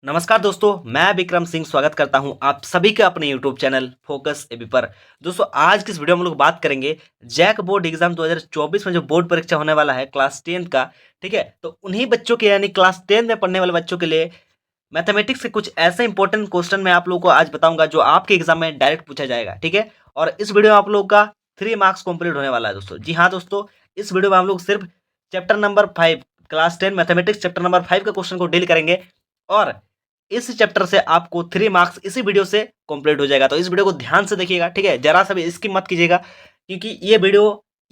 नमस्कार दोस्तों, मैं विक्रम सिंह स्वागत करता हूं आप सभी का अपने यूट्यूब चैनल फोकस एबी पर। दोस्तों, आज की इस वीडियो में हम लोग बात करेंगे जैक बोर्ड एग्जाम 2024 में जो बोर्ड परीक्षा होने वाला है क्लास 10 का। ठीक है, तो उन्हीं बच्चों के यानी क्लास 10 में पढ़ने वाले बच्चों के लिए मैथमेटिक्स के कुछ ऐसे इंपॉर्टेंट क्वेश्चन मैं आप लोगों को आज बताऊंगा जो आपके एग्जाम में डायरेक्ट पूछा जाएगा। ठीक है, और इस वीडियो में आप लोगों का 3 मार्क्स कंप्लीट होने वाला है दोस्तों। जी हाँ दोस्तों, इस वीडियो में हम लोग सिर्फ chapter number 5 class 10 mathematics chapter number 5 का क्वेश्चन को डील करेंगे और इस चैप्टर से आपको 3 मार्क्स इसी वीडियो से कंप्लीट हो जाएगा। तो इस वीडियो को ध्यान से देखिएगा। ठीक है, जरा सा भी स्किप मत कीजिएगा, क्योंकि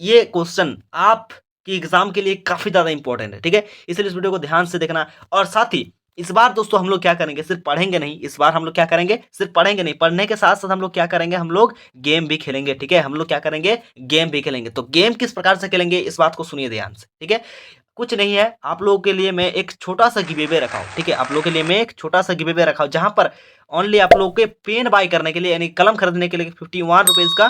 ये क्वेश्चन आपके एग्जाम के लिए काफी ज्यादा इंपॉर्टेंट है। ठीक है, इसलिए इस वीडियो को ध्यान से देखना। और साथ ही इस बार दोस्तों हम लोग क्या करेंगे, सिर्फ पढ़ेंगे नहीं। इस बार हम लोग क्या करेंगे, सिर्फ पढ़ेंगे नहीं, पढ़ने के साथ साथ हम लोग क्या करेंगे, हम लोग गेम भी खेलेंगे। ठीक है, हम लोग क्या करेंगे, गेम भी खेलेंगे। तो गेम किस प्रकार से खेलेंगे, इस बात को सुनिए ध्यान से। ठीक है, कुछ नहीं है, आप लोगों के लिए मैं एक छोटा सा गिव-अवे रखा हूँ। ठीक है, आप लोगों के लिए मैं एक छोटा सा गिव-अवे रखा हूँ, जहां पर ओनली आप लोगों के पेन बाय करने के लिए यानी कलम खरीदने के लिए 51 रुपीज का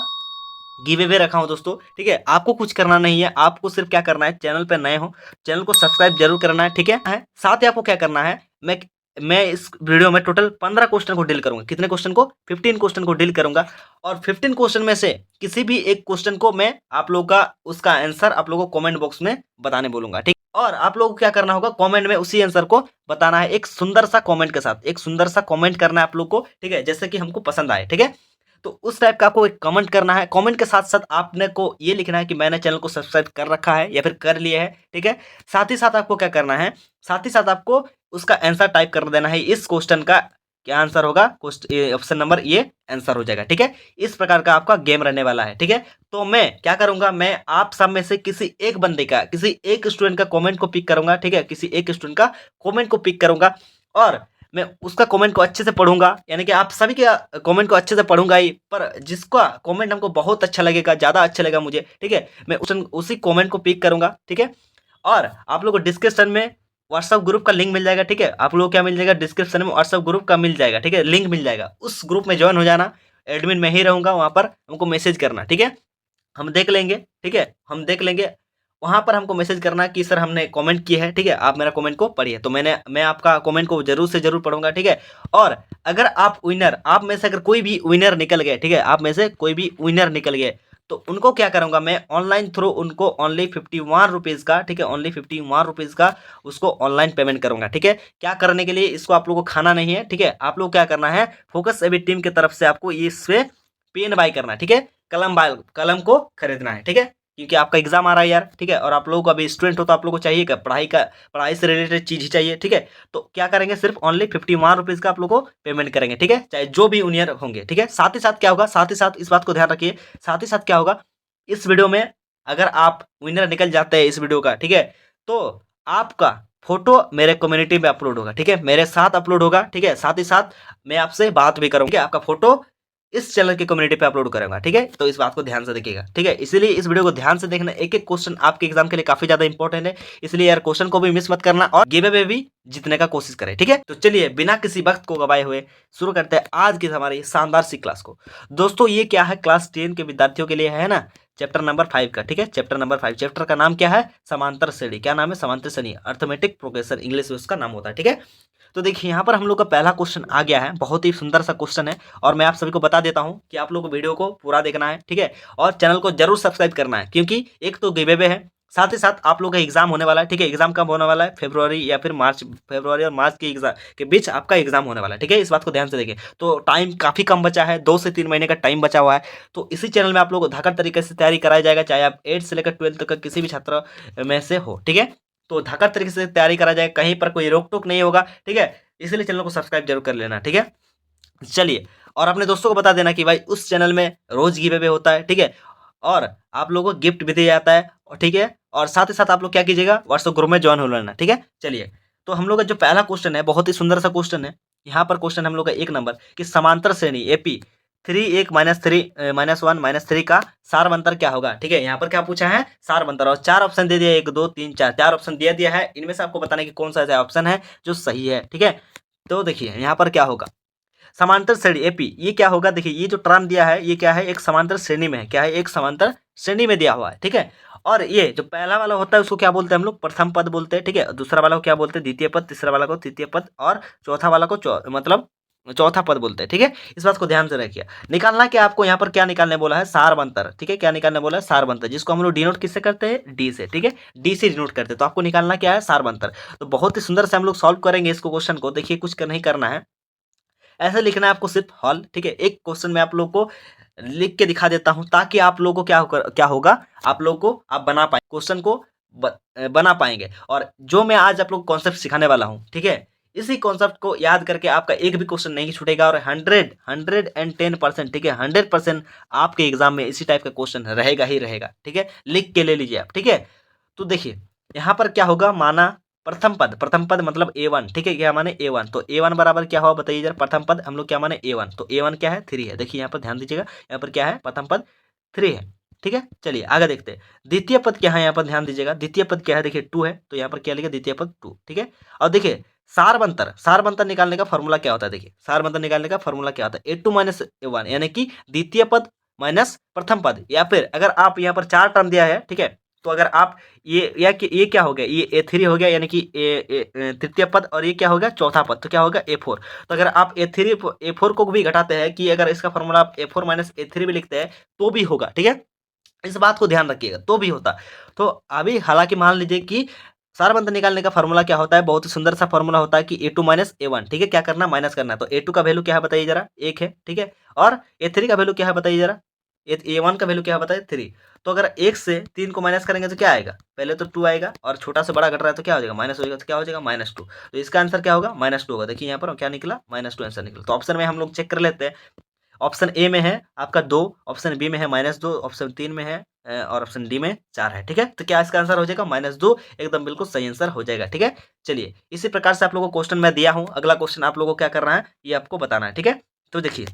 गिव अवे रखा हूं दोस्तों। ठीक है, आपको कुछ करना नहीं है, आपको सिर्फ क्या करना है, चैनल पे नए हो चैनल को सब्सक्राइब जरूर करना है। ठीक है, साथ ही आपको क्या करना है, मैं इस वीडियो में टोटल 15 क्वेश्चन को डील करूंगा। कितने क्वेश्चन को, 15 क्वेश्चन को डील करूंगा। और 15 क्वेश्चन में से किसी भी एक क्वेश्चन को मैं आप लोगों का उसका आंसर आप लोगों को कमेंट बॉक्स में बताने बोलूंगा। ठीक, और आप लोगों को क्या करना होगा, कमेंट में उसी आंसर को बताना है, एक सुंदर सा कमेंट के साथ, एक सुंदर सा कमेंट करना है आप लोग को। ठीक है, जैसे कि हमको पसंद आए। ठीक है, तो उस टाइप का आपको एक कमेंट करना है। कमेंट के साथ साथ आपने को ये लिखना है कि मैंने चैनल को सब्सक्राइब कर रखा है या फिर कर लिया है। ठीक है, साथ ही साथ आपको क्या करना है, साथ ही साथ आपको उसका आंसर टाइप कर देना है। इस क्वेश्चन का क्या आंसर होगा, ऑप्शन नंबर ये आंसर हो जाएगा। ठीक है, इस प्रकार का आपका गेम रहने वाला है। ठीक है, तो मैं क्या करूंगा, मैं आप सब में से किसी एक बंदे का, किसी एक स्टूडेंट का कमेंट को पिक करूंगा। ठीक है, किसी एक स्टूडेंट का कमेंट को पिक करूंगा और मैं उसका कमेंट को अच्छे से पढ़ूंगा। यानी कि आप सभी के कमेंट को अच्छे से पढ़ूंगा ही, पर जिसका कमेंट हमको बहुत अच्छा लगेगा, ज़्यादा अच्छा लगेगा मुझे, ठीक है, मैं उसी कमेंट को पिक करूंगा। ठीक है, और आप लोगों को डिस्क्रिप्शन में व्हाट्सअप ग्रुप का लिंक मिल जाएगा। ठीक है, आप लोगों को क्या मिल जाएगा, डिस्क्रिप्शन में व्हाट्सअप ग्रुप का मिल जाएगा। ठीक है, लिंक मिल जाएगा, उस ग्रुप में ज्वाइन हो जाना। एडमिन मैं ही रहूंगा, वहां पर हमको मैसेज करना। ठीक है, हम देख लेंगे। ठीक है, हम देख लेंगे, वहाँ पर हमको मैसेज करना कि सर हमने कमेंट किया है। ठीक है, आप मेरा कमेंट को पढ़िए, तो मैं आपका कमेंट को जरूर से जरूर पढ़ूंगा। ठीक है, और अगर आप में से अगर कोई भी विनर निकल गए, ठीक है, आप में से कोई भी विनर निकल गए, तो उनको क्या करूंगा, मैं ऑनलाइन थ्रू उनको ओनली 51 रुपीज़ का, ठीक है, ओनली 51 रुपीज़ का उसको ऑनलाइन पेमेंट करूंगा। ठीक है, क्या करने के लिए, इसको आप लोगों को खाना नहीं है। ठीक है, आप लोग क्या करना है, फोकस एबी टीम की तरफ से आपको इससे पेन बाय करना है। ठीक है, कलम को खरीदना है। ठीक है, क्योंकि आपका एग्जाम आ रहा है यार। ठीक है, और आप लोगों को अभी स्टूडेंट हो तो आप लोगों को चाहिए क्या, पढ़ाई से रिलेटेड चीज ही चाहिए। ठीक है, तो क्या करेंगे, सिर्फ ओनली 51 रुपीज का आप लोगों को पेमेंट करेंगे। ठीक है, चाहे जो भी विनर होंगे। ठीक है, साथ ही साथ क्या होगा, साथ ही साथ इस बात को ध्यान रखिए, साथ ही साथ क्या होगा, इस वीडियो में अगर आप विनर निकल जाते हैं इस वीडियो का, ठीक है, तो आपका फोटो मेरे कम्युनिटी में अपलोड होगा। ठीक है, मेरे साथ अपलोड होगा। ठीक है, साथ ही साथ मैं आपसे बात भी करूंगा, आपका फोटो इस चैनल की कम्युनिटी पे अपलोड करूंगा। ठीक है, तो इस बात को ध्यान से देखिएगा। ठीक है, इसलिए इस वीडियो को ध्यान से देखना, एक एक क्वेश्चन आपके एग्जाम के लिए काफी ज्यादा इंपॉर्टेंट है, इसलिए यार क्वेश्चन को भी मिस मत करना और गिव अवे भी जीतने का कोशिश करें। ठीक है, तो चलिए बिना किसी वक्त को गवाए हुए शुरू करते हैं आज की हमारी शानदार सी क्लास को। दोस्तों, ये क्या है, क्लास 10 के विद्यार्थियों के लिए है ना, चैप्टर नंबर 5 का। ठीक है, चैप्टर नंबर 5, चैप्टर का नाम क्या है, समांतर श्रेणी। क्या नाम है, समांतर श्रेणी, अर्थमेटिक प्रोग्रेशन, इंग्लिश में उसका नाम होता है। ठीक है, तो देखिए यहाँ पर हम लोग का पहला क्वेश्चन आ गया है, बहुत ही सुंदर सा क्वेश्चन है, और मैं आप सभी को बता देता हूँ कि आप लोग को वीडियो को पूरा देखना है। ठीक है, और चैनल को जरूर सब्सक्राइब करना है, क्योंकि एक तो गिव अवे है, साथ ही साथ आप लोग का एग्जाम होने वाला है। ठीक है, एग्जाम कब होने वाला है, फरवरी या फिर मार्च, फरवरी और मार्च के एग्जाम के बीच आपका एग्जाम होने वाला है। ठीक है, इस बात को ध्यान से देखिए, तो टाइम काफी कम बचा है, 2 से 3 महीने का टाइम बचा हुआ है। तो इसी चैनल में आप लोग को धाकड़ तरीके से तैयारी कराया जाएगा, चाहे आप 8 से लेकर 12 तक का किसी भी छात्र में से हो। ठीक है, तो धाकड़ तरीके से तैयारी करा जाए, कहीं पर कोई रोक टोक नहीं होगा। ठीक है, इसलिए चैनल को सब्सक्राइब जरूर कर लेना। ठीक है, चलिए, और अपने दोस्तों को बता देना कि भाई उस चैनल में रोज गिव अवे होता है। ठीक है, और आप लोगों को गिफ्ट भी दिया जाता है। और ठीक है, और साथ ही साथ आप लोग क्या कीजिएगा, व्हाट्सएप ग्रुप में ज्वाइन हो लेना। ठीक है, चलिए, तो हम लोग का जो पहला क्वेश्चन है बहुत ही सुंदर सा क्वेश्चन है। यहाँ पर क्वेश्चन हम लोग का 1 नंबर कि समांतर श्रेणी एपी 3 1 -3 -1 -3 का सार अंतर क्या होगा। ठीक है, यहाँ पर क्या पूछा है, सार अंतर, और 4 ऑप्शन दे दिया, 1 2 3 4, 4 ऑप्शन दे दिया है। इनमें से आपको बताना है कि कौन सा ऐसा ऑप्शन है जो सही है। ठीक है, तो देखिए यहाँ पर क्या होगा, समांतर श्रेणी एपी, ये क्या होगा, देखिए ये जो टर्म दिया है ये क्या है, एक समांतर श्रेणी में है, क्या है, एक समांतर श्रेणी में दिया हुआ है। ठीक है, और ये जो पहला वाला होता है उसको क्या बोलते हैं हम लोग, प्रथम पद बोलते हैं, ठीक है। दूसरा वाला को क्या बोलते हैं, द्वितीय पद, तीसरा वाला को तृतीय पद, और चौथा वाला को मतलब चौथा पद बोलते हैं, ठीक है। इस बात को ध्यान से रखिए। निकालना क्या आपको यहाँ पर क्या निकालने बोला है, सारबंतर, ठीक है। क्या निकालने बोला है, सारबंतर, जिसको हम लोग डिनोट किससे करते हैं, डी से, ठीक है। डी से डिनोट करते हैं। तो आपको निकालना क्या है, सारबंतर। तो बहुत ही सुंदर से हम लोग सॉल्व करेंगे इसको, क्वेश्चन को। देखिए कुछ नहीं करना है, ऐसे लिखना है आपको सिर्फ हॉल, ठीक है। एक क्वेश्चन में आप लोग को लिख के दिखा देता हूं, ताकि आप लोगों को क्या होगा, आप लोगों को आप बना पाए क्वेश्चन को, बना पाएंगे। और जो मैं आज आप लोग कॉन्सेप्ट सिखाने वाला हूं, ठीक है, इसी कॉन्सेप्ट को याद करके आपका एक भी क्वेश्चन नहीं छूटेगा, और 110%, ठीक है, 100% आपके एग्जाम में इसी टाइप का क्वेश्चन रहेगा ही रहेगा, ठीक है। लिख के ले लीजिए आप, ठीक है। तो देखिए यहाँ पर क्या होगा, माना प्रथम पद मतलब A1, ठीक है। क्या माने A1, तो A1 बराबर क्या होगा बताइए जरा, प्रथम पद हम लोग क्या माने A1, तो A1 क्या है, 3 है। देखिए यहाँ पर ध्यान दीजिएगा, यहाँ पर क्या है, प्रथम पद 3 है, ठीक है। चलिए आगे देखते हैं, द्वितीय पद क्या है, यहाँ पर ध्यान दीजिएगा, द्वितीय पद क्या है, देखिए 2 है, तो यहाँ पर क्या लिखा, द्वितीय पद 2, ठीक है। और देखिए सारबंतर निकालने का फॉर्मूला क्या होता है, देखिए सारबंतर निकालने का फॉर्मूला क्या होता है, A2 माइनस A1, यानी कि द्वितीय पद माइनस प्रथम पद। या फिर अगर आप यहाँ पर 4 टर्म दिया है, ठीक है, तो अगर आप ये क्या हो गया, ये A3 हो गया, यानी कि तृतीय पद, और ये क्या हो गया, चौथा पद, तो क्या होगा, A4। तो अगर आप A4 को भी घटाते हैं, कि अगर इसका फॉर्मूला आप A4 माइनस A3 भी लिखते हैं तो भी होगा, ठीक है। इस बात को ध्यान रखिएगा, तो भी होता। तो अभी हालांकि मान लीजिए कि सारबंतर निकालने का फॉर्मूला क्या होता है, बहुत ही सुंदर सा फॉर्मूला होता है कि A2 माइनस A1, ठीक है। क्या करना, माइनस करना है। तो A2 का वैल्यू क्या है बताइए जरा, 1 है, ठीक है। और A3 का वैल्यू क्या है बताइए जरा, A1 का वैल्यू क्या है बताइए, 3। तो अगर 1 से 3 को माइनस करेंगे तो क्या आएगा, पहले तो 2 आएगा, और छोटा से बड़ा घट रहा है तो क्या हो जाएगा, माइनस हो जाएगा, तो क्या हो जाएगा, -2। तो इसका आंसर क्या होगा, -2 होगा। देखिए यहाँ पर क्या निकला, -2 आंसर निकला। तो ऑप्शन में हम लोग चेक कर लेते हैं। ऑप्शन ए में है आपका 2, ऑप्शन बी में है -2, ऑप्शन 3 में है और ऑप्शन डी में 4 है, ठीक है। तो क्या इसका आंसर हो जाएगा, -2, एकदम बिल्कुल सही आंसर हो जाएगा, ठीक है। चलिए इसी प्रकार से आप लोगों को क्वेश्चन मैं दिया हूँ, अगला क्वेश्चन आप लोगों को क्या करना है, ये आपको बताना है, ठीक है। तो देखिए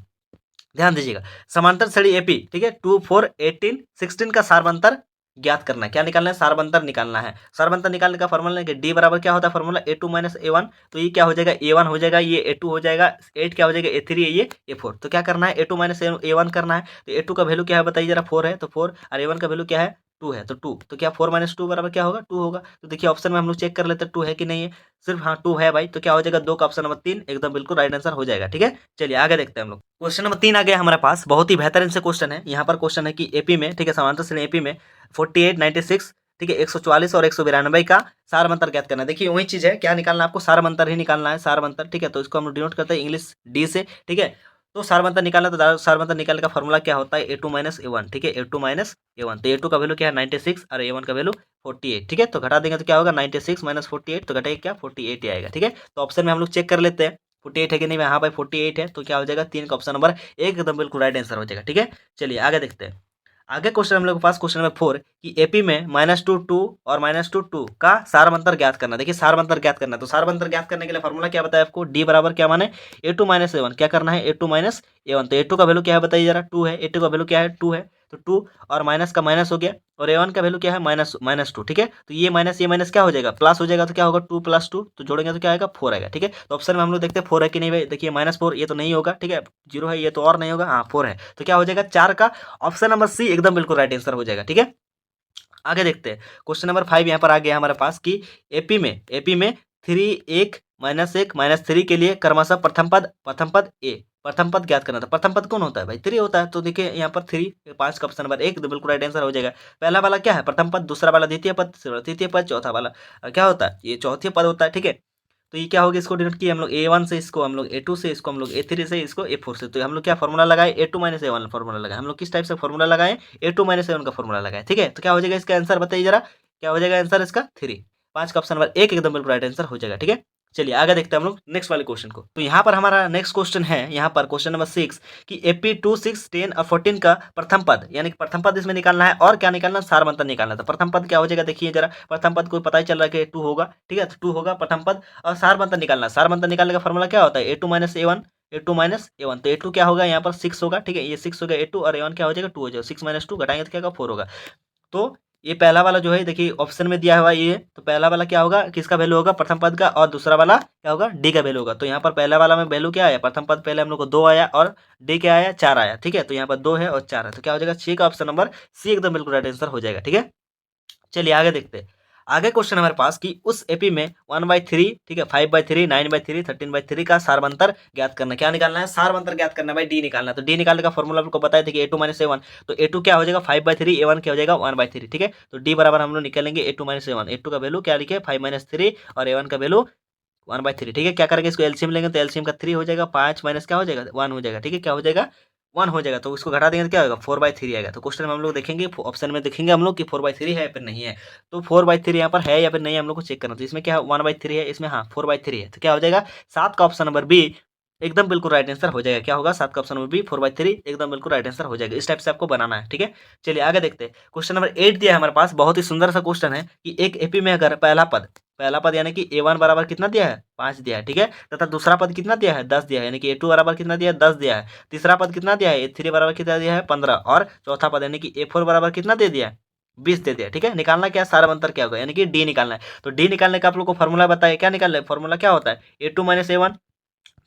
ध्यान दीजिएगा, समांतर श्रेणी एपी, ठीक है, 2 4 18 16 का सारबंतर ज्ञात करना है। क्या निकालना है, सारबंतर निकालना है। सारबंतर निकालने का फॉर्मूला है कि डी बराबर क्या होता है, फॉर्मूला A2 माइनस A1, तो ये क्या हो जाएगा, A1 हो जाएगा, ये A2 हो जाएगा, 8 क्या हो जाएगा, A3 है, ये A4। तो क्या करना है, A2 माइनस A1 करना है। तो A2 का वैल्यू क्या है बताइए जरा, 4 है, तो 4, और A1 का वैल्यू क्या है, 2 है, तो 2। तो क्या 4 माइनस 2 बराबर क्या होगा, 2 होगा। तो देखिए ऑप्शन में हम लोग चेक कर लेते हैं 2 है कि नहीं है, सिर्फ हाँ 2 है भाई। तो क्या हो जाएगा, 2 का ऑप्शन नंबर 3 एकदम बिल्कुल राइट आंसर हो जाएगा, ठीक है। चलिए आगे देखते हैं हम लोग, क्वेश्चन नंबर 3 आ गया हमारे पास, बहुत ही बेहतरीन से क्वेश्चन है। यहाँ पर क्वेश्चन है कि एपी में, ठीक है, समांतर श्रेणी एपी में 48 96, ठीक है, 144 और 192 का सारबंतर ज्ञात करना है। देखिए वही चीज है, क्या निकालना है आपको, सारबंतर ही निकालना है, सारबंतर, ठीक है। तो इसको हम डिनोट करते हैं इंग्लिश डी से, ठीक है। तो सारबंतर निकालना, तो सारबंतर निकालने का फॉर्मूला क्या होता है, A2 माइनस A1, ठीक है, A2 माइनस A1। तो A2 का वैल्यू क्या है, 96, और A1 का वैल्यू 48, ठीक है। तो घटा देंगे तो क्या होगा, 96 माइनस 48, तो घटाएगा क्या, 48 ही आएगा, ठीक है। तो ऑप्शन में हम लोग चेक कर लेते हैं 48 है कि नहीं, हाँ भाई 48 है। तो क्या हो जाएगा, 3 का ऑप्शन नंबर एकदम बिल्कुल राइट आंसर हो जाएगा, ठीक है। चलिए आगे देखते हैं। आगे क्वेश्चन हम लोग के पास क्वेश्चन नंबर 4 कि एपी में -2 2 और -2 2 का सारबंतर ज्ञात करना। देखिए सारबंतर ज्ञात करना है, तो सारबंतर ज्ञात करने के लिए फॉर्मूला क्या बताया आपको, डी बराबर क्या माने, A2 माइनस A1। क्या करना है, A2 माइनस A1। तो A2 का वैल्यू क्या है बताइए जरा, 2 है, A2 का वैल्यू क्या है, 2 है, तो 2 और माइनस का माइनस हो गया, और A1 का वैल्यू क्या है, -2, ठीक है। तो ये माइनस क्या हो जाएगा, प्लस हो जाएगा, तो क्या होगा, 2 + 2, तो जोड़ेंगे तो क्या आएगा, 4 आएगा, ठीक है। तो ऑप्शन में हम लोग देखते हैं 4 है कि नहीं भाई, देखिए -4 ये तो नहीं होगा, ठीक है, 0 है, ये तो और नहीं होगा, हाँ 4 है। तो क्या हो जाएगा, 4 का ऑप्शन नंबर सी एकदम बिल्कुल राइट आंसर हो जाएगा, ठीक है। आगे देखते हैं क्वेश्चन नंबर 5 यहाँ पर आ गया हमारे पास कि एपी में 3 1 -1 -3 के लिए क्रमशः प्रथम पद ए, प्रथम पद ज्ञात करना था। प्रथम पद कौन होता है भाई, 3 होता है। तो देखिए यहाँ पर 3 5 का ऑप्शन नंबर 1 तो बिल्कुल राइट आंसर हो जाएगा। पहला वाला क्या है, प्रथम पद, दूसरा वाला द्वितीय पद, तीसरा वाला तृतीय पद, चौथा वाला क्या होता है, ये चौथे पद होता है, ठीक है। तो ये क्या होगा, इसको डिनोट किया हम लोग A1 से, इसको हम लोग A2 से, इसको हम लोग A3 से, इसको A4 से। तो हम लोग क्या फॉर्मूला लगाए, A2 माइनस A1 फॉर्मूला लगाए। हम लोग किस टाइप से फॉर्मूला लगाए, A2 माइनस A1 का फॉर्मूला लगाए, ठीक है। तो क्या हो जाएगा इसका आंसर बताइए जरा, क्या हो जाएगा आंसर इसका, 3। 5 का ऑप्शन नंबर 1 एकदम बिल्कुल राइट आंसर हो जाएगा, ठीक है। चलिए आगे देखते हैं हम लोग नेक्स्ट वाले क्वेश्चन को। तो यहाँ पर हमारा नेक्स्ट क्वेश्चन है, यहाँ पर क्वेश्चन नंबर 6 कि AP 2 6 10 और 14 का प्रथम पद, यानी कि प्रथम पद इसमें निकालना है, और क्या निकालना, सारबंतर निकालना था। प्रथम पद क्या हो जाएगा, देखिए जरा, प्रथम पद को पता ही चल रहा है कि 2 होगा, ठीक है, तो 2 होगा प्रथम पद। और सारबंतर निकालना, सारबंतर निकालने का फॉर्मूला क्या होता है, A2 minus A1, A2 minus A1। तो A2 क्या होगा, यहाँ पर 6 होगा, ठीक है, ये 6 हो गया A2, और A1 क्या हो जाएगा, 2 हो जाएगा। 6 माइनस 2 घटाएंगे तो क्या होगा, 4 होगा। तो ये पहला वाला जो है, देखिए ऑप्शन में दिया हुआ ये, तो पहला वाला क्या होगा, किसका वैल्यू होगा, प्रथम पद का, और दूसरा वाला क्या होगा, डी का वैल्यू होगा। तो यहाँ पर पहला वाला में वैल्यू क्या आया, प्रथम पद पहले हम लोग को 2 आया, और डी क्या आया, 4 आया, ठीक है। तो यहाँ पर 2 है और 4 है, तो क्या हो जाएगा, 6 का ऑप्शन नंबर सी एकदम बिल्कुल राइट आंसर हो जाएगा, ठीक है। चलिए आगे देखते हैं। आगे क्वेश्चन हमारे पास कि उस एपी में 1/3, ठीक है, 5/3, 9/3, 13/3 का सारवंतर ज्ञात करना। क्या निकालना है? सारवंतर ज्ञात करना है भाई, डी निकालना है। तो डी निकालने का फॉर्मूला आपको बताया था कि A2 - A1। तो A2 क्या हो जाएगा? 5/3, A1 क्या हो जाएगा? 1/3, ठीक है। तो डी बराबर हम लोग निकालेंगे A2 - A1। A2 का वैल्यू क्या लिखे? 5-3 और A1 का वैल्यू 1/3, ठीक है। क्या करेंगे? इसको एलसीएम लेंगे तो एलसीएम का 3 हो जाएगा, 5 माइनस क्या हो जाएगा? 1 हो जाएगा, ठीक है। क्या हो जाएगा? 1 हो जाएगा। तो इसको घटा देंगे तो क्या होगा? 4/3 आएगा। तो क्वेश्चन में हम लोग देखेंगे, ऑप्शन में देखेंगे हम लोग कि 4/3 है या फिर नहीं है। तो 4/3 यहाँ पर है या फिर नहीं है, हम लोग को चेक करना। तो इसमें क्या है? 1/3 है, इसमें हाँ 4/3 है। तो क्या हो जाएगा? 7 का ऑप्शन नंबर बी एकदम बिल्कुल राइट आंसर हो जाएगा। क्या होगा? 7 का ऑप्शन नंबर बी 4/3 एकदम बिल्कुल राइट आंसर हो जाएगा। इस टाइप से आपको बनाना है, ठीक है। चलिए आगे देखते हैं। क्वेश्चन नंबर 8 दिया है हमारे पास, बहुत ही सुंदर सा क्वेश्चन है कि एक एपी में अगर पहला पद यानी कि A1 बराबर कितना दिया है? 5 दिया है, ठीक है। तथा दूसरा पद कितना दिया है? 10 दिया है, यानी कि A2 बराबर कितना दिया है? 10 दिया है। तीसरा पद कितना दिया है? A3 बराबर कितना दिया है? 15। और चौथा पद यानी कि A4 बराबर कितना दे दिया है? 20 दे दिया, ठीक है। निकालना क्या है? सारवंतर क्या होगा? यानी कि डी निकालना है। तो डी निकालने का आप लोग को फॉर्मूला बताइए, क्या निकालना है? फॉर्मूला क्या होता है? A2 - A1।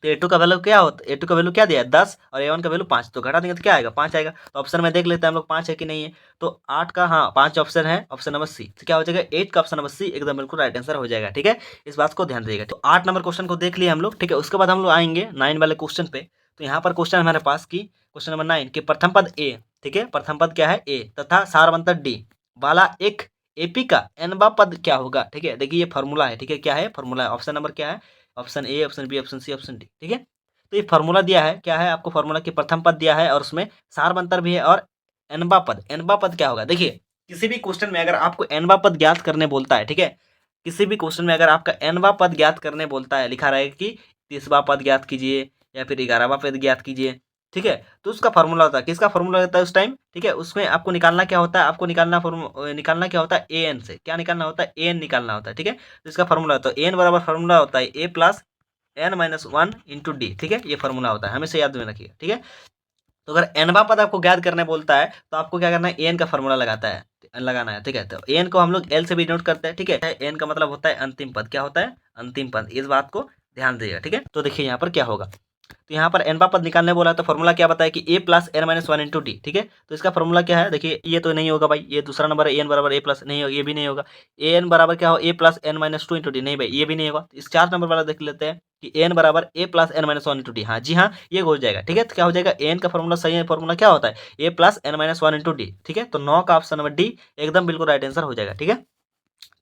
तो A2 का वैल्यू क्या होता है? A2 का वैल्यू क्या दिया है? 10 और A1 का वैल्यू 5। तो घटा देंगे तो क्या आएगा? 5 आएगा। तो ऑप्शन में देख लेते हैं हम लोग 5 है कि नहीं है। तो 8 का हाँ 5 ऑप्शन है, ऑप्शन नंबर सी। तो क्या हो जाएगा? 8 का ऑप्शन नंबर सी एकदम बिल्कुल राइट आंसर हो जाएगा, ठीक है। इस बात को ध्यान दीजिएगा। तो 8 नंबर क्वेश्चन को देख लिए हम लोग, ठीक है। उसके बाद हम लोग आएंगे 9 वाले क्वेश्चन पे। तो यहाँ पर क्वेश्चन हमारे पास की क्वेश्चन नंबर 9 के प्रथम पद ए, ठीक है, प्रथम पद क्या है? ए तथा सारवंतर डी वाला एक एपी का एनवा पद क्या होगा? ठीक है, देखिए ये फॉर्मूला है, ठीक है। क्या है? फॉर्मूला है। ऑप्शन नंबर क्या है? Option A, option B, option C, option D, ठीक है। तो ये फार्मूला दिया है, क्या है आपको? फार्मूला की प्रथम पद दिया है और उसमें सारवंतर भी है और एनबा पद। एनबा पद क्या होगा? देखिए किसी भी क्वेश्चन में अगर आपको एनबा पद ज्ञात करने बोलता है, ठीक है, किसी भी क्वेश्चन में अगर आपका एनबा पद ज्ञात करने बोलता है, लिखा रहेगा कि 30वां पद ज्ञात कीजिए या फिर 11वां पद ज्ञात कीजिए, ठीक है। तो उसका फार्मूला होता है, किसका फार्मूला होता है उस टाइम? ठीक है, उसमें आपको निकालना क्या होता है? आपको निकालना क्या होता है? ए एन से। क्या निकालना होता है? ए एन निकालना होता है, ठीक है। तो इसका फार्मूला होता है ए एन बराबर फार्मूला होता है A plus n-1 into D, ठीक है। ये फॉर्मूला होता है, हमेशा याद में रखिएगा, ठीक है। तो अगर एनवा पद आपको ज्ञात करने बोलता है तो आपको क्या करना है? एन का फॉर्मूला लगाना है, ठीक है। तो एन को हम लोग एल से भी नोट करते हैं, ठीक है। एन का मतलब होता है अंतिम पद। क्या होता है? अंतिम पद। इस बात को ध्यान दीजिएगा, ठीक है। तो देखिए यहाँ पर क्या होगा। तो यहाँ पर एनवा पद निकालने बोला तो फॉर्मूला क्या बताया कि ए प्लस n-1 इंटू डी, ठीक है। तो इसका फॉर्मूला क्या है? देखिए ये तो नहीं होगा भाई, ये दूसरा नंबर है, एन बराबर ए प्लस नहीं होगा, ये भी नहीं होगा। ए एन बराबर क्या हो? ए प्लस n-2 इंटू डी, नहीं भाई ये भी नहीं होगा। इस 4 नंबर वाला देख लेते हैं कि एन बराबर ए प्लस n-1 इंटू डी। हाँ जी हाँ, ये हो जाएगा, ठीक है। तो क्या हो जाएगा? एन का फॉर्मूला सही है, फॉर्मूला क्या होता है? A plus n-1 into D, ठीक है। तो 9 का ऑप्शन नंबर डी एकदम बिल्कुल राइट आंसर हो जाएगा, ठीक है।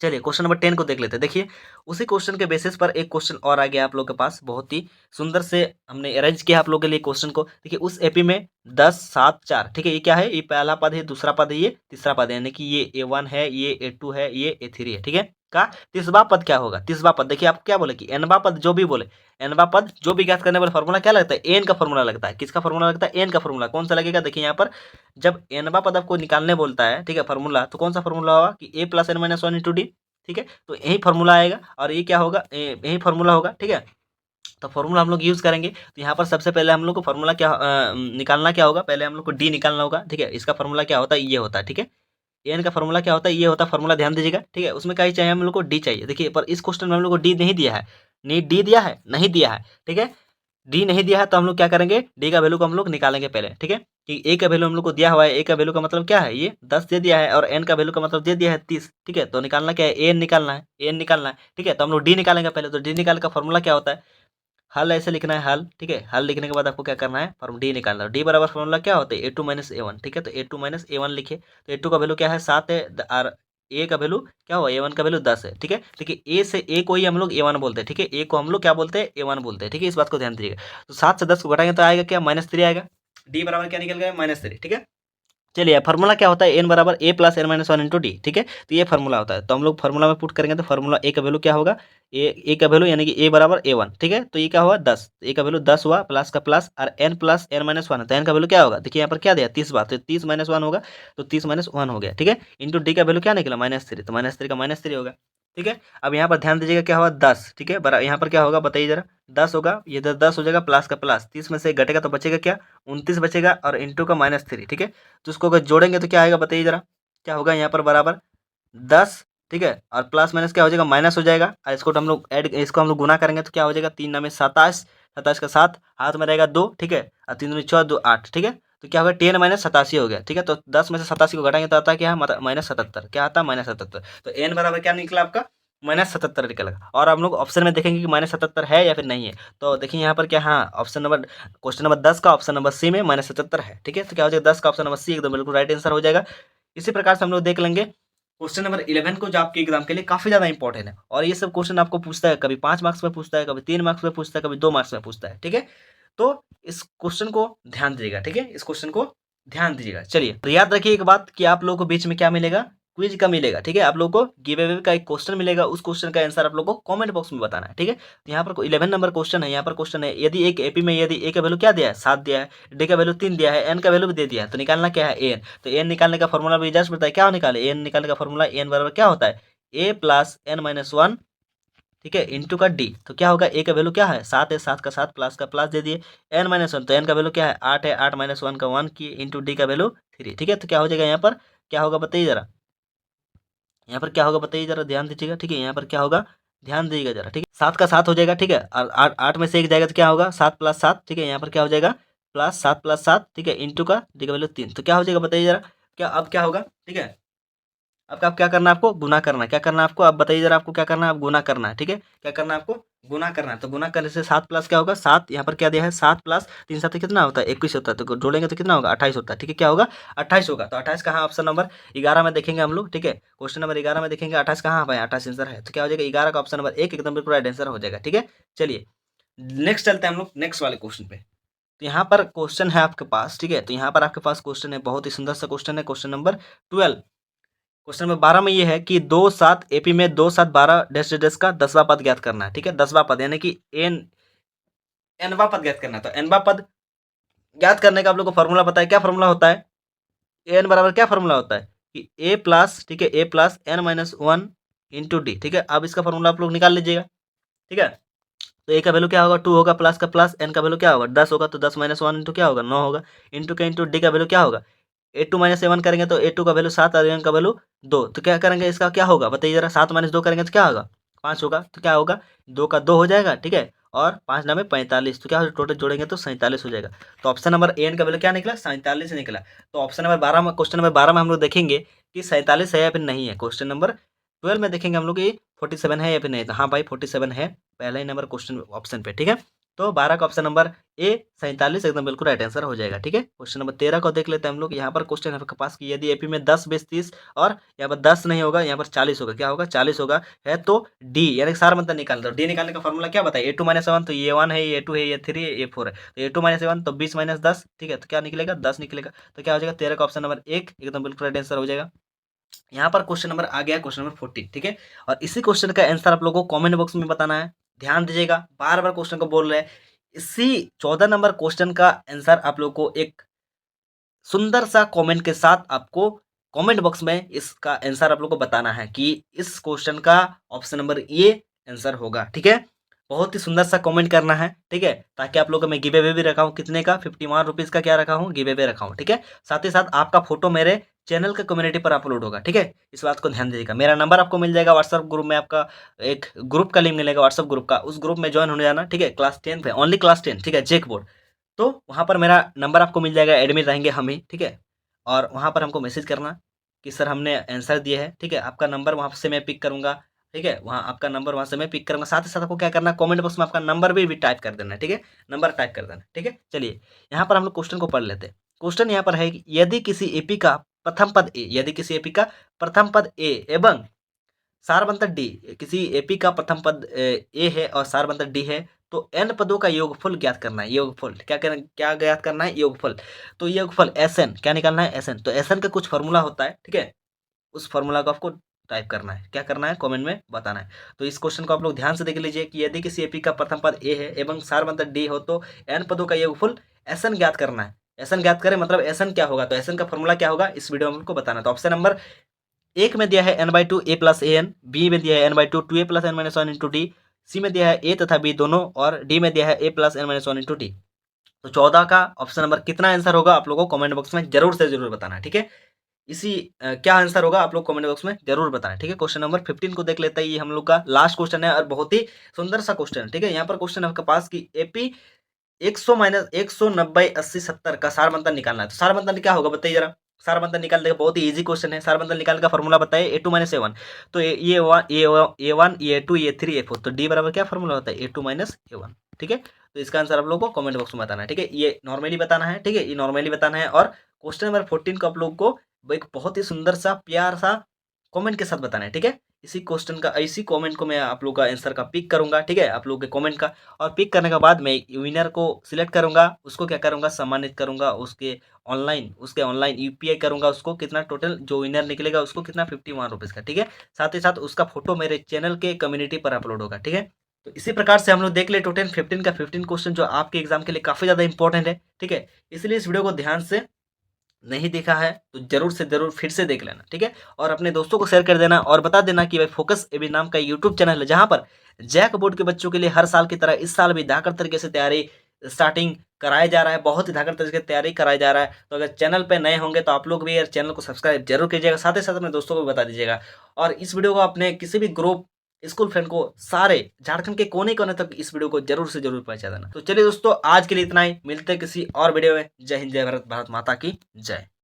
चलिए क्वेश्चन नंबर 10 को देख लेते हैं। देखिए उसी क्वेश्चन के बेसिस पर एक क्वेश्चन और आ गया आप लोग के पास, बहुत ही सुंदर से हमने अरेंज किया आप लोग के लिए क्वेश्चन को। देखिए उस एपी में 10, 7, 4, ठीक है। ये क्या है? ये पहला पद है, दूसरा पद है, ये तीसरा पद है, यानी कि ये A1 है, ये A2 है, ये A3 है, ठीक है। का तीसवा पद क्या होगा? तीसवा पद देखिए आपको क्या बोले कि एनवा पद जो भी बोले, एनवा पद जो भी ज्ञात करने वाला फॉर्मूला क्या लगता है? एन का फॉर्मूला लगता है। किसका फॉर्मूला लगता है? एन का फॉर्मूला। कौन सा लगेगा? देखिए यहाँ पर जब एनवा पद आपको निकालने बोलता है, ठीक है, फॉर्मूला, तो कौन सा फॉर्मूला होगा कि ए प्लस n-1 इंटू डी, ठीक है। तो यही फॉर्मूला आएगा और ये क्या होगा? यही फॉर्मूला होगा, ठीक है। तो फॉर्मूला हम लोग यूज़ करेंगे। तो यहाँ पर सबसे पहले हम लोग को फॉर्मूला क्या निकालना क्या होगा? पहले हम लोग को डी निकालना होगा, ठीक है। इसका फॉर्मूला क्या होता है? ये होता है, ठीक है। एन का फॉर्मूला क्या होता है? ये होता है फॉर्मूला, ध्यान दीजिएगा, ठीक है। उसमें क्या ही चाहिए? हम लोग को डी चाहिए। देखिए पर इस क्वेश्चन में हम लोग को डी नहीं दिया है, नहीं डी दिया है, नहीं दिया है, ठीक है। डी नहीं दिया है तो हम लोग क्या करेंगे? डी का वैल्यू को हम लोग निकालेंगे पहले, ठीक है। कि ए का वैल्यू हम लोग को दिया हुआ है, ए का वैल्यू का मतलब क्या है? ये 10 दे दिया है और एन का वैल्यू का मतलब दे दिया है 30, ठीक है। तो निकालना क्या है? एन निकालना है, एन निकालना है, ठीक है। तो हम लोग डी निकालेंगे पहले। तो डी निकाल का फॉर्मूला क्या होता है? हल ऐसे लिखना है, हल, ठीक है। हल लिखने के बाद आपको क्या करना है? फॉर्म डी निकालना है। डी बराबर फॉर्मूला क्या होता है? A2 - A1, ठीक है। तो A2 - A1 लिखे। तो A2 का वैल्यू क्या है? 7 है और ए का वैल्यू क्या हुआ? A1 का वैल्यू 10 है, ठीक है। देखिए ए से ए को ही हम लोग A1 बोलते हैं, ठीक है। ए को हम लोग क्या बोलते हैं? A1 बोलते हैं, ठीक है। इस बात को ध्यान दीजिएगा। तो 7 से 10 को घटाएंगे तो आएगा क्या? -3 आएगा। डी बराबर क्या निकल गया? -3, ठीक है। चलिए फार्मूला क्या होता है? एन बराबर ए प्लस n-1 इंटू डी, ठीक है। तो ये फार्मूला होता है। तो हम लोग फार्मूला में पुट करेंगे तो फार्मूला ए का वैल्यू क्या होगा? ए का वैल्यू यानी कि ए बराबर A1, ठीक है। तो ये क्या हुआ? 10। ए का वैल्यू 10 हुआ, प्लस का प्लस और एन प्लस n-1 है। तो एन का वैल्यू क्या होगा? देखिए यहाँ पर क्या दिया? 30 बार, तो 30 - 1 होगा, तो 30 - 1 हो गया, ठीक है। इंटू डी का वैल्यू क्या निकला? -3, तो -3 का -3 होगा, ठीक है। अब यहाँ पर ध्यान दीजिएगा क्या हुआ? 10, ठीक है। बरा यहाँ पर क्या होगा बताइए जरा? 10 होगा, ये 10 हो जाएगा, प्लस का प्लस, 30 में से घटेगा तो बचेगा क्या? 29 बचेगा और इंटू का -3, ठीक है। तो उसको अगर जोड़ेंगे तो क्या आएगा बताइए जरा? क्या होगा यहाँ पर? बराबर 10, ठीक है। और प्लस माइनस क्या हो जाएगा? माइनस हो जाएगा। और इसको हम लोग गुना करेंगे तो क्या हो जाएगा? 3 में 27, 27 का 7 हाथ में रहेगा 2, ठीक है। और 3 दूनी 4, 2 8, ठीक है। तो क्या होगा, 10 माइनस 87 हो गया, ठीक है। तो 10 में से 87 को घटाएंगे तो आता है क्या है, माइनस 77। क्या आता है, माइनस 77। तो एन बराबर क्या निकला आपका, माइनस 77 निकलेगा। और हम लोग ऑप्शन में देखेंगे कि माइनस 77 है या फिर नहीं है। तो देखिए यहाँ पर क्या, हाँ ऑप्शन नंबर, क्वेश्चन नंबर 10 का ऑप्शन नंबर सी में माइनस 77 है, ठीक है। तो क्या हो जाएगा, 10 का ऑप्शन नंबर सी एकदम बिल्कुल राइट आंसर हो जाएगा। इसी प्रकार से हम लोग देख लेंगे क्वेश्चन नंबर 11 को, जो आपके एग्जाम के लिए काफी ज्यादा इंपॉर्टेंट है। और ये सब क्वेश्चन आपको पूछता है, कभी 5 मार्क्स में पूछता है, कभी 3 मार्क्स में पूछता है, कभी 2 मार्क्स में पूछता है, ठीक है। तो इस क्वेश्चन को ध्यान दीजिएगा, ठीक है, इस क्वेश्चन को ध्यान दीजिएगा। चलिए, तो याद रखिए एक बात कि आप लोगों को बीच में क्या मिलेगा, क्विज का मिलेगा, ठीक है। आप लोगों को गिव अवे का एक क्वेश्चन मिलेगा, उस क्वेश्चन का आंसर आप लोगों को कमेंट बॉक्स में बताना है, ठीक है। तो यहाँ पर 11 नंबर क्वेश्चन है। यहाँ पर क्वेश्चन है, यदि एक एपी में यदि ए का वैल्यू क्या दिया है, 7 दिया है, डी का वैल्यू 3 दिया है, एन का वैल्यू भी दे दिया है, तो निकालना क्या है, एन। तो एन निकालने का फॉर्मूला भी जस्ट बताया, क्या निकाले, एन निकालने का फॉर्मूला, एन बराबर क्या होता है, ए प्लस एन माइनस 1, ठीक है, इंटू का डी। तो क्या होगा, ए का वैल्यू क्या है, 7 है, 7 का 7 प्लस का प्लस दे दिए, एन माइनस 1, तो एन का वैल्यू क्या है, 8 है, 8 माइनस 1 का 1 की, इंटू डी का वैल्यू 3, ठीक है। तो क्या हो जाएगा यहाँ पर, क्या होगा बताइए जरा, यहाँ पर क्या होगा बताइए जरा, ध्यान दीजिएगा, ठीक है। यहाँ पर क्या होगा, ध्यान दीजिएगा जरा, ठीक है। 7 का 7 हो जाएगा, ठीक है, और 8 में से एक जाएगा तो क्या होगा, 7 प्लस 7, ठीक है। यहाँ पर क्या हो जाएगा, प्लस 7 प्लस 7, ठीक है, इंटू का डी का वैल्यू 3। तो क्या हो जाएगा बताइए जरा, क्या अब क्या होगा, ठीक है। अब क्या करना है आपको, गुना करना है। क्या करना है आपको, आप बताइए जरा, आपको क्या करना है, आप गुना करना है, ठीक है। क्या करना है आपको, गुना करना है। तो गुना करने से 7 प्लस क्या होगा, 7 यहाँ पर क्या दिया है, 7 प्लस 3 7 कितना होता है, 21 होता है। तो जोड़ेंगे तो कितना होगा, 28 होता है, ठीक है। क्या होगा, 28 होगा। तो 28 कहाँ, ऑप्शन नंबर 11 में देखेंगे हम लोग, ठीक है। क्वेश्चन नंबर 11 में देखेंगे 28 कहाँ है, 28 आंसर है। तो क्या हो जाएगा, 11 का ऑप्शन नंबर 1 एकदम बिल्कुल राइट आंसर हो जाएगा, ठीक है। चलिए नेक्स्ट चलते हैं हम लोग नेक्स्ट वाले क्वेश्चन पे। तो यहाँ पर क्वेश्चन है आपके पास, ठीक है। तो यहाँ पर आपके पास क्वेश्चन है, बहुत ही सुंदर सा क्वेश्चन है, क्वेश्चन नंबर 12। क्वेश्चन नंबर 12 में ये है कि 2 7 एपी में 2 7 12 डैश डैश डैश का 10वां पद ज्ञात करना है, ठीक है। 10वां पद यानी कि एनवा पद ज्ञात करना है। तो एनवा पद ज्ञात करने का आप लोग को फॉर्मूला पता है, क्या फॉर्मूला होता है, एन बराबर क्या फॉर्मूला होता है कि ए प्लस, ठीक है, A plus N minus 1 into D, ठीक है। अब इसका फॉर्मूला आप लोग निकाल लीजिएगा, ठीक है। तो ए का वैल्यू क्या होगा, 2 होगा, प्लस का प्लस, एन का वैल्यू क्या होगा, 10 होगा, तो 10 माइनस 1 इंटू क्या होगा, 9 होगा, इंटू का इंटू डी का वैल्यू क्या होगा, ए टू माइनस 7 करेंगे तो ए टू का वैल्यू 7 और एन का वैल्यू 2। तो क्या करेंगे, इसका क्या होगा बताइए जरा, 7 माइनस 2 करेंगे तो क्या होगा, 5 होगा। तो क्या होगा, 2 का 2 हो जाएगा, ठीक है, और 5 नामे 45। तो क्या हो, टोटल जोड़ेंगे तो 47 हो जाएगा। तो ऑप्शन नंबर एन का वैल्यू क्या निकला, 47 निकला। तो ऑप्शन नंबर 12 में, क्वेश्चन नंबर 12 में हम लोग देखेंगे कि 47 है या फिर नहीं है। क्वेश्चन नंबर 12 में देखेंगे हम लोग कि 47 है या फिर नहीं। तो हाँ भाई 47 है, पहला ही नंबर क्वेश्चन ऑप्शन पे, ठीक है। तो 12 का ऑप्शन नंबर ए 47 एकदम बिल्कुल राइट आंसर हो जाएगा, ठीक है। क्वेश्चन नंबर 13 को देख लेते हैं हम लोग। यहाँ पर क्वेश्चन है आपके पास कि यदि एपी में 10 20 30 और यहाँ पर 10 नहीं होगा, यहाँ पर 40 होगा, क्या होगा, 40 होगा है, तो डी यानी कि सार मतलब निकालना। तो डी निकालने का फॉर्मूला क्या बताइए, ए टू माइनस 1, तो ये 1 है, ये 2 है, ये 3 है, ये 4 है। तो ए टू माइनस 1 तो 20 माइनस 10, ठीक है। तो क्या निकलेगा, 10 निकलेगा। तो क्या हो जाएगा, 13 का ऑप्शन नंबर 1 एकदम बिल्कुल राइट आंसर हो जाएगा। यहाँ पर क्वेश्चन नंबर आ गया, क्वेश्चन नंबर 14, ठीक है। और इसी क्वेश्चन का आंसर आप लोगों को कमेंट बॉक्स में बताना है। ध्यान दीजिएगा, बार बार क्वेश्चन को बोल रहे हैं। इसी 14 नंबर क्वेश्चन का आंसर आप लोग को एक सुंदर सा कमेंट के साथ आपको कमेंट बॉक्स में इसका आंसर आप लोग को बताना है कि इस क्वेश्चन का ऑप्शन नंबर ये आंसर होगा, ठीक है। बहुत ही सुंदर सा कमेंट करना है, ठीक है, ताकि आप लोग को मैं गिव अवे भी रखा हूँ, कितने का, 51 रुपीज़ का क्या रखा हूँ, गिव अवे रखा हूँ, ठीक है। साथ ही साथ आपका फोटो मेरे चैनल के कम्युनिटी पर अपलोड होगा, ठीक है। इस बात को ध्यान दीजिएगा। मेरा नंबर आपको मिल जाएगा व्हाट्सएप ग्रुप में, आपका एक ग्रुप का लिंक मिलेगा व्हाट्सएप ग्रुप का, उस ग्रुप में ज्वाइन होने जाना, ठीक है। क्लास 10 पे, ओनली क्लास 10, ठीक है, जेक बोर्ड। तो वहाँ पर मेरा नंबर आपको मिल जाएगा, एडमिट रहेंगे हम ही, ठीक है। और वहाँ पर हमको मैसेज करना कि सर हमने आंसर दिया है, ठीक है। आपका नंबर वहाँ से मैं पिक करूँगा, ठीक है, वहाँ आपका नंबर वहाँ से मैं पिक करूँगा। साथ ही साथ आपको क्या करना है, कमेंट बॉक्स में आपका नंबर भी टाइप कर देना है, ठीक है, नंबर टाइप कर देना, ठीक है। चलिए यहाँ पर हम लोग क्वेश्चन को पढ़ लेते हैं। क्वेश्चन यहाँ पर है कि यदि किसी एपी का प्रथम पद ए, यदि किसी एपी का प्रथम पद ए एवं सार बनता डी, किसी एपी का प्रथम पद ए है और सार बनता डी है, तो एन पदों का योगफल ज्ञात करना है। योगफल क्या ज्ञात करना है, योगफल। तो योगफल एस एन क्या निकालना है, एस एन। तो एस एन का कुछ फॉर्मूला होता है, ठीक है, उस फॉर्मूला को आपको टाइप करना है। क्या करना है, कमेंट में बताना है। तो इस क्वेश्चन को आप लोग ध्यान से देख लीजिए कि यदि किसी एपी का प्रथम पद ए है एवं सार बनता डी हो, तो एन पदों का योगफल एस एन ज्ञात करना है। एस एन ज्ञात करें मतलब एस एन क्या होगा, तो एस एन का फॉर्मूला क्या होगा, इस वीडियो में हमको बताना। तो ऑप्शन नंबर 1 में दिया है n by two A plus A N, B में दिया है n by two two A plus N minus one into D, C में दिया है ए तथा बी दोनों, और डी में दिया है A plus N minus one into D. तो 14 का ऑप्शन नंबर कितना आंसर होगा, आप लोगों को कमेंट बॉक्स में जरूर से जरूर बताना है, ठीक है। इसी क्या आंसर होगा आप लोग कमेंट बॉक्स में जरूर बताएं, ठीक है। क्वेश्चन नंबर 15 को देख लेते हैं। ये हम लोग का लास्ट क्वेश्चन है और बहुत ही सुंदर सा क्वेश्चन है, ठीक है। यहाँ पर क्वेश्चन है आपके पास कि एपी 100 माइनस 190 80 70 का सार मंथन निकालना है। तो सार मंथन क्या होगा बताइए जरा। सार मंथन निकालने का बहुत ही इजी क्वेश्चन है। सार मंथन निकालने का फॉर्मूला बताइए, A two minus A one. तो ये one A two A three A four, तो डी बराबर क्या फॉर्मूला होता है, A two minus A one. ठीक है, तो इसका आंसर आप लोगों को कमेंट बॉक्स में बताना है। ठीक है, ये नॉर्मली बताना है। ठीक है, ये नॉर्मली बताना है। और क्वेश्चन नंबर 14 को आप लोग को एक बहुत ही सुंदर सा प्यार सा कमेंट के साथ बताना है। ठीक है, इसी कमेंट को मैं आप लोग का आंसर का पिक करूंगा। ठीक है, आप लोग के कमेंट का। और पिक करने के बाद मैं विनर को सिलेक्ट करूंगा, उसको क्या करूंगा, सम्मानित करूंगा। उसके ऑनलाइन यूपीआई करूंगा। उसको कितना टोटल जो विनर निकलेगा उसको कितना 51 रुपीज़ का। ठीक है, साथ ही साथ उसका फोटो मेरे चैनल के कम्युनिटी पर अपलोड होगा। ठीक है, तो इसी प्रकार से हम लोग देख ले टोटल 15 का 15 क्वेश्चन जो आपके एग्जाम के लिए काफ़ी ज़्यादा इंपॉर्टेंट है। ठीक है, इसलिए इस वीडियो को ध्यान से नहीं देखा है तो जरूर से जरूर फिर से देख लेना। ठीक है, और अपने दोस्तों को शेयर कर देना और बता देना कि भाई फोकस एबी नाम का यूट्यूब चैनल है जहां पर जैक बोर्ड के बच्चों के लिए हर साल की तरह इस साल भी धाकड़ तरीके से तैयारी स्टार्टिंग कराया जा रहा है। बहुत ही धाकड़ तरीके से तैयारी कराया जा रहा है। तो अगर चैनल पे नए होंगे तो आप लोग भी यार चैनल को सब्सक्राइब जरूर कीजिएगा, साथ ही साथ अपने दोस्तों को भी बता दीजिएगा। और इस वीडियो को अपने किसी भी ग्रुप स्कूल फ्रेंड को सारे झारखंड के कोने कोने तक इस वीडियो को जरूर से जरूर पहुंचा देना। तो चलिए दोस्तों, आज के लिए इतना ही। मिलते हैं किसी और वीडियो में। जय हिंद, जय भारत, भारत माता की जय।